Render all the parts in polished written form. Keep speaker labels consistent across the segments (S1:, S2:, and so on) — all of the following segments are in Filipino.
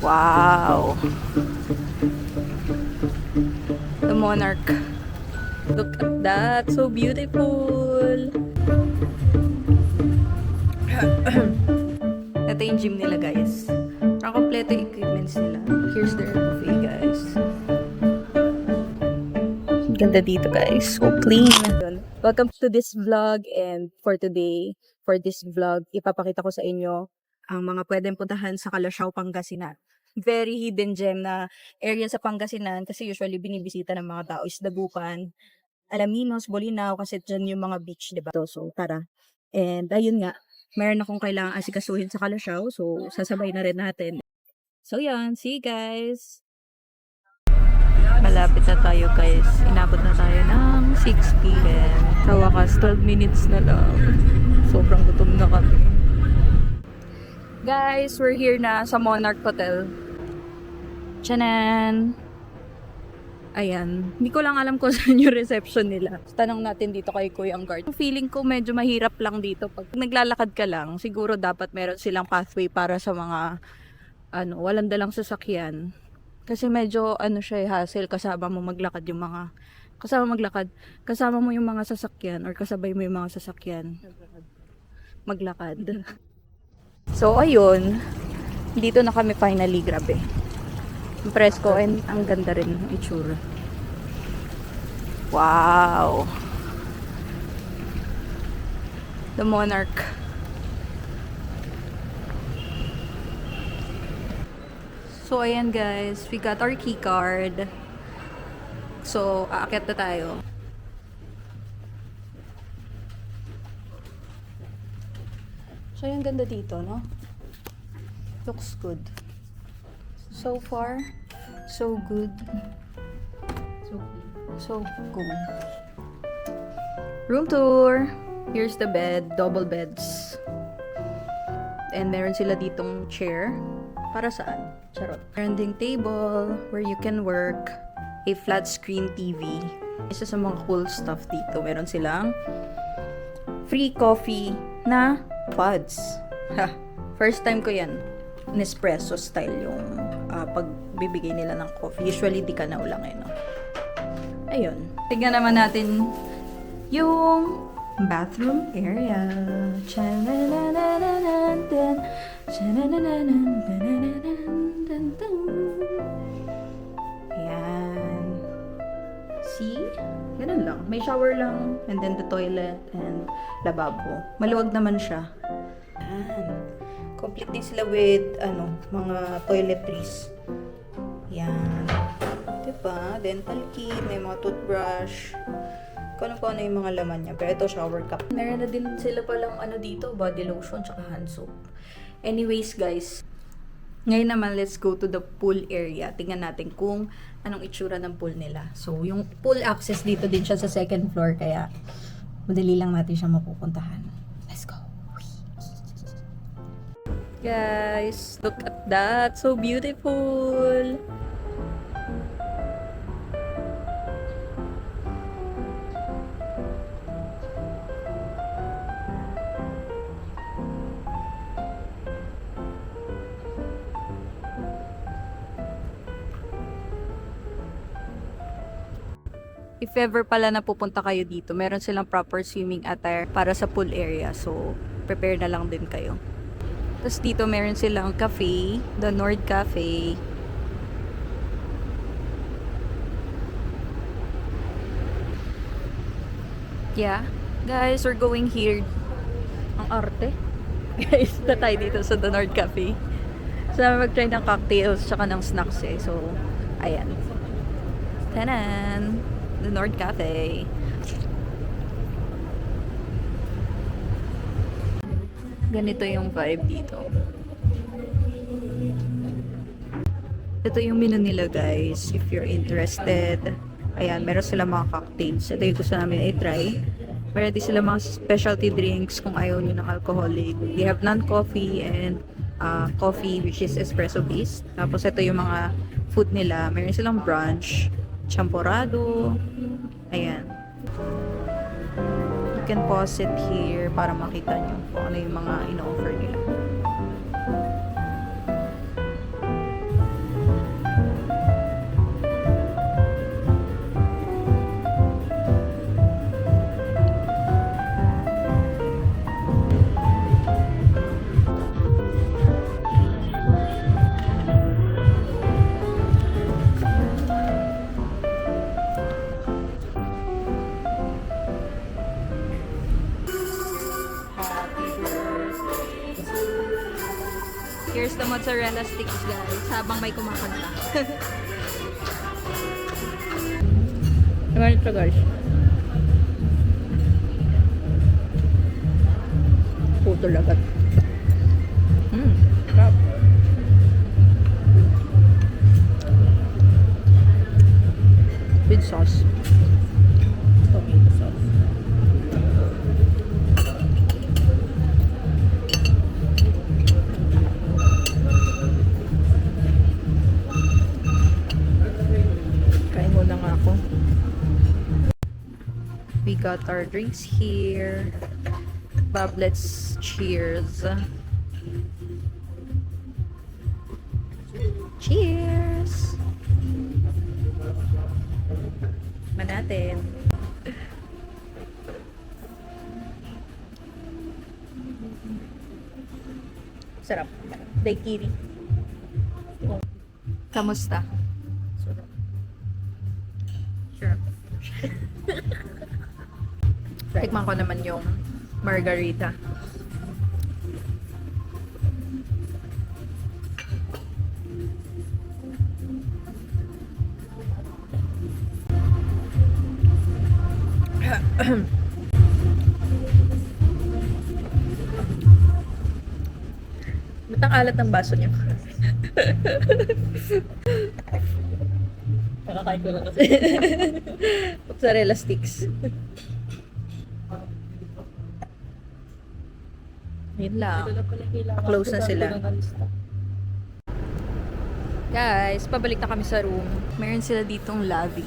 S1: Wow! The Monarch. Look at that! So beautiful! Ito yung gym nila, guys. Parang kompleto yung equipments nila. Here's their buffet, guys. Ganda dito, guys. So clean. Welcome to this vlog, and for today, for this vlog, ipapakita ko sa inyo ang mga pwedeng puntahan sa Calasiao, Pangasinan. Very hidden gem na area sa Pangasinan kasi usually binibisita ng mga tao is Dagupan, Alaminos, Bolinao kasi dyan yung mga beach, diba? So, tara. And ayun nga, meron akong kailangang asikasuhin sa Calasiao, so sasabay na rin natin. So yan, see you guys! Malapit na tayo, guys. Inabot na tayo ng 6 p.m. Sa wakas, 12 minutes na lang. Sobrang gutom na kami. Guys, we're here na sa Monarch Hotel. Tiyanan! Ayan. Hindi ko lang alam kung saan yung reception nila. Tanong natin dito kay Kuya ang guard. Feeling ko medyo mahirap lang dito. Pag naglalakad ka lang, siguro dapat meron silang pathway para sa mga walang dalang sasakyan. Kasi medyo siya hassle kasama mo maglakad yung mga kasama mo yung mga sasakyan or kasabay mo yung mga sasakyan maglakad. So ayun, dito na kami finally, grabe. Impress ko and ang ganda rin ng itsura. Wow. The Monarch. So ayan guys, we got our key card. So aakyat na tayo. So yung ganda dito, no? Looks good. So far, so good. So cool. Room tour. Here's the bed, double beds. And meron sila ditong chair. Para saan? Charot. Meron ding table where you can work. A flat screen TV. Isa sa mga cool stuff dito. Meron silang free coffee na pods. Ha! First time ko yan. Nespresso style yung pagbibigay nila ng coffee. Usually, di ka na ulang no? Ayun. Tignan naman natin yung bathroom area. Ayan. See? Ganun lang. May shower lang. And then the toilet and lababo. Maluwag naman siya. Ayan. Complete din sila with, mga toiletries. Yan. Diba? Dental kit, may mga toothbrush. Kung ano yung mga laman niya. Pero ito, shower cup. Meron na din sila palang dito, body lotion, tsaka hand soap. Anyways, guys. Ngayon naman, let's go to the pool area. Tingnan natin kung anong itsura ng pool nila. So, yung pool access dito din siya sa second floor, kaya madali lang natin siya mapupuntahan. Let's go. Guys, look at that. So beautiful. If ever pala na pupunta kayo dito, meron silang proper swimming attire para sa pool area. So, prepare na lang din kayo. Tapos dito meron silang cafe, the Nord Cafe. Yeah, guys, we're going here. Ang arte. Guys, na tayo dito sa the Nord Cafe. So, mag-try ng cocktails tsaka ng snacks eh. So, ayan. Tanan! The Nord Cafe. Ganito yung vibe dito. Ito yung menu nila, guys. If you're interested. Ayan, meron sila mga cocktails. Ito yung gusto namin i-try. Meron din sila mga specialty drinks kung ayaw nyo ng alcoholic. They have non-coffee and coffee which is espresso based. Tapos ito yung mga food nila. Meron silang brunch, champorado. Ayan. You can pause it here para makita nyo kung ano yung mga ino-offer nila. sticks, guys, habang may kumakanta. Naman ito, guys. Puto lagat. Crap. With sauce. Tomato sauce. Kain muna nga ako. We got our drinks here. Bob, let's cheers. Cheers! Manatin. Sarap. Daiquiri. Kamusta? Sarap. Sure. Tikman ko naman yung margarita. Ba't ang alat ng baso niyo?
S2: Nakakain ko lang kasi.
S1: Mozzarella sticks. Yun lang. Close na sila. Guys, pabalik na kami sa room. Meron sila ditong Lavi,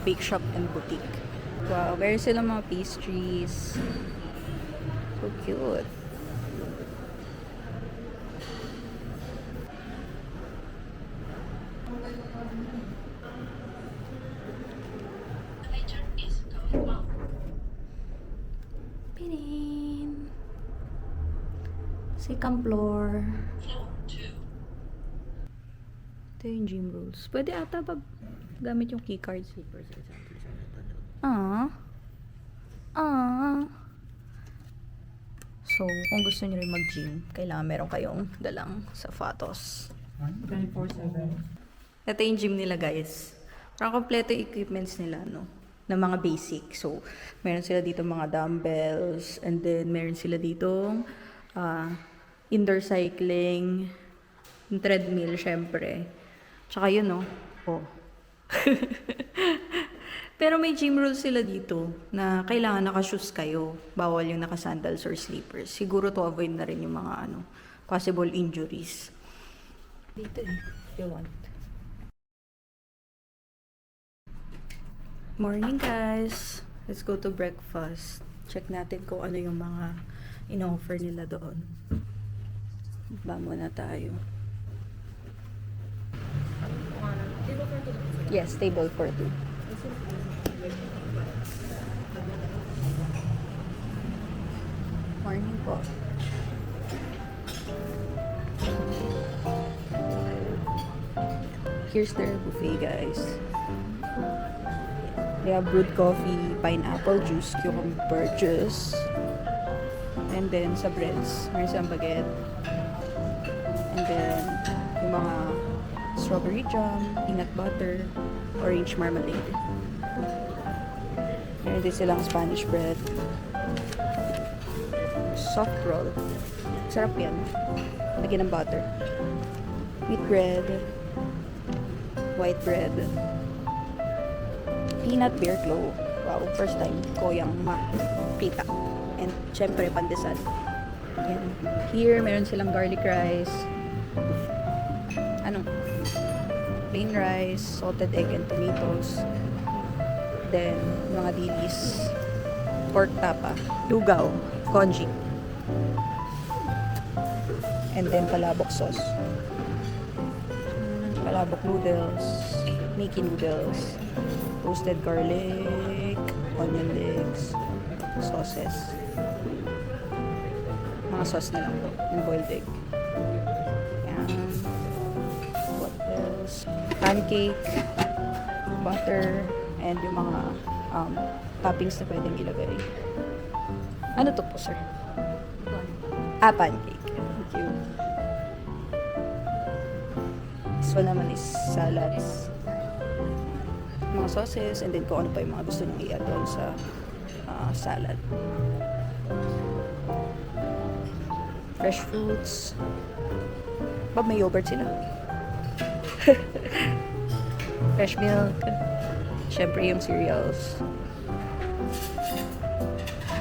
S1: bake shop and boutique. Wow, meron silang mga pastries. So cute. Pinin. Second floor. Ito yung gym rules. Pwede ata pag gamit yung keycard. So, kung gusto nyo rin mag-gym, kailangan meron kayong dalang sapatos.
S2: 24/7.
S1: Ito yung gym nila, guys. Parang kompleto yung equipments nila, no? Na mga basic. So, meron sila dito mga dumbbells, and then meron sila dito indoor cycling, yung treadmill, syempre. Tsaka yun, no? Oh. Pero may gym rules sila dito na kailangan naka-shoes kayo. Bawal yung naka-sandals or slippers. Siguro to avoid na rin yung mga possible injuries. Dito if you want. Morning, guys. Let's go to breakfast. Check natin kung ano yung mga in-offer nila doon. Ba muna tayo. Yes, table for two. Morning po. Here's their buffet, guys. They have brewed coffee, pineapple juice, cucumber juice, and then sa breads, meron silang baguette. And then, yung mga strawberry jam, peanut butter, orange marmalade. Meron din silang Spanish bread. Soft roll. Sarap yan. Lagyan ng butter. Wheat bread. White bread. Peanut beer glow. Wow, first time ko yung makita. And syempre, pandesal. Yan. Here, meron silang garlic rice. Plain rice, salted egg and tomatoes. Then, mga dilis. Pork tapa. Lugaw. Congee. And then, palabok sauce. Palabok noodles. Mickey noodles. Roasted garlic. Onion legs. Sauces. Mga sauce na lang po. And boiled egg. Yan. What else? Pancake. Butter. And yung mga toppings na pwedeng ilagay. Ano to po, sir? Pancake. Thank you. one naman is salads. Mga sauces, and then kung ano pa yung mga gusto nyo i-add doon sa salad. Fresh fruits. Bob, may yogurt sila. Fresh milk. Syempre yung cereals.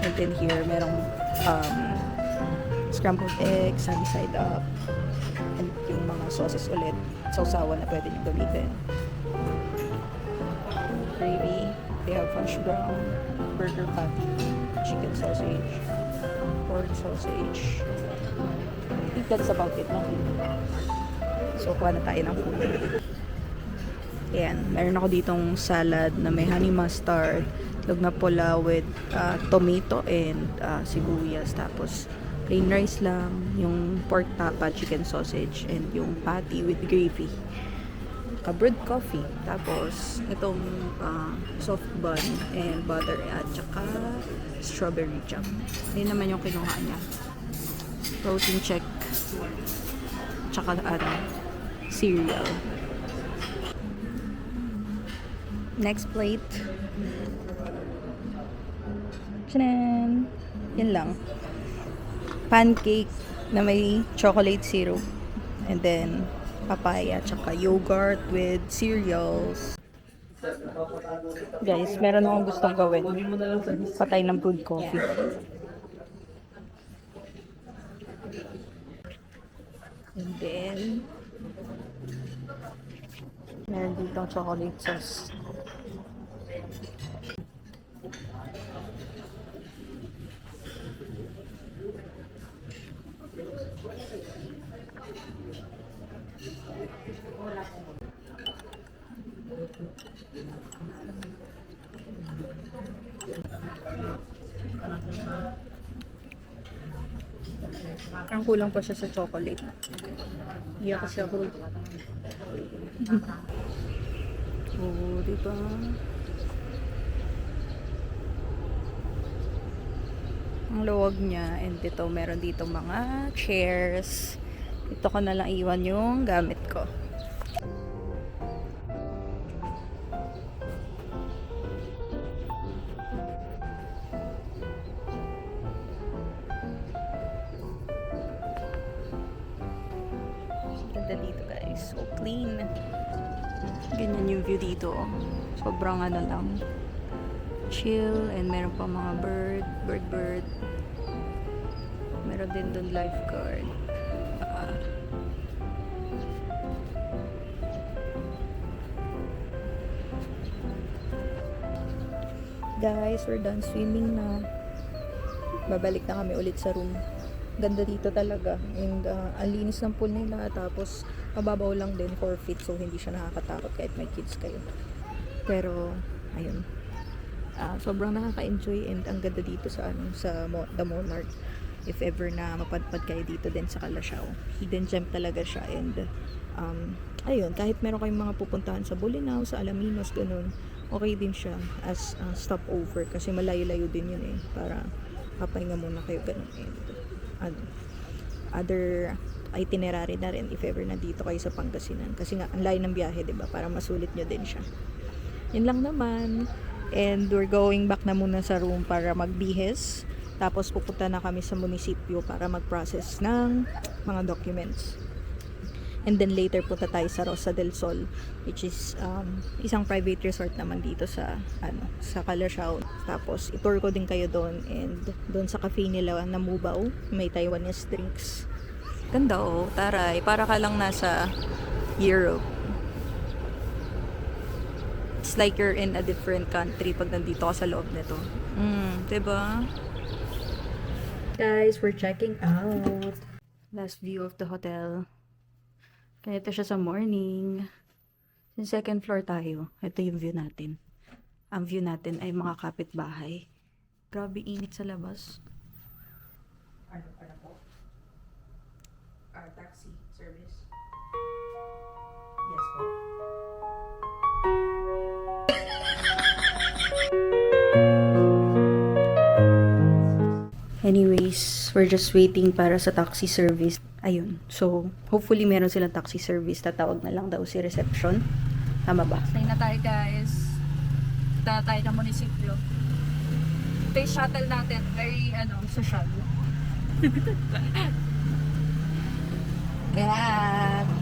S1: And then here, merong scrambled eggs, sunny side up. And yung mga sauces ulit. Sausawan na pwede nyo gamitin. Gravy. They have hash brown, burger patty, chicken sausage, pork sausage. I think that's about it, no? So, kuha na tayo ng food. Ayan, meron ako ditong salad na may honey mustard, log na pula with tomato and sibuyas. Tapos, plain rice lang, yung pork tapa, chicken sausage, and yung patty with gravy. Brewed coffee. Tapos, itong soft bun and butter at saka strawberry jam. Hindi naman yung kinuha niya. Protein check. Tsaka cereal. Next plate. Chanan! Yan lang. Pancake na may chocolate syrup. And then, papaya, tsaka yogurt with cereals. Guys, meron akong gustong gawin. Patay ng brewed coffee. And then, meron ditong chocolate sauce. Ang kulang pa siya sa chocolate. Iya kasi ako. Oh, diba? Ang luwag niya. And dito, meron dito mga chairs. Ito ko na lang iwan yung gamit ko. Ganda dito guys. So clean. Ganyan yung view dito. Sobrang ano lang. Chill. And meron pa mga bird. Meron din doon lifeguard. Guys, we're done swimming na. Babalik na kami ulit sa room. Ganda dito talaga. And ang linis ng pool nila. Tapos, mababaw lang din 4 feet. So, hindi siya nakakatakot kahit may kids kayo. Pero, ayun. Sobrang nakaka-enjoy. And ang ganda dito sa The Monarch. If ever na mapadpad kayo dito din sa Calasiao. Hidden gem talaga siya. And, ayun. Kahit meron kayong mga pupuntahan sa Bolinao, sa Alaminos, ganun. Okay din siya as stopover. Kasi malayo-layo din yun eh. Para papahinga muna kayo ganun. And, other itinerary na rin if ever na dito kayo sa Pangasinan. Kasi nga, ang layo ng biyahe, diba? Para masulit nyo din siya. Yun lang naman. And we're going back na muna sa room para magbihis. Tapos pupunta na kami sa munisipyo para mag-process ng mga documents. And then later punta tayo sa Rosa del Sol, which is isang private resort naman dito sa sa Calasiao. Tapos i-tour ko din kayo doon, and doon sa cafe nila na Mubao, may Taiwanese drinks. Ganda oh, taray, para ka lang nasa Europe. It's like you're in a different country pag nandito ka sa loob nito. Diba? Guys, we're checking out. Last view of the hotel. Kaya ito siya sa morning. Yung second floor tayo. Ito yung view natin. Ang view natin ay mga kapitbahay. Grabe init sa labas. Ano po? Taxi service. Yes po. Anyways, we're just waiting para sa taxi service. Ayun. So, hopefully meron silang taxi service. Tatawag na lang daw si reception. Tama ba?
S2: Stay na tayo guys. Punta tayo ng munisipyo. Ito yung shuttle natin. Very, social.
S1: Grab!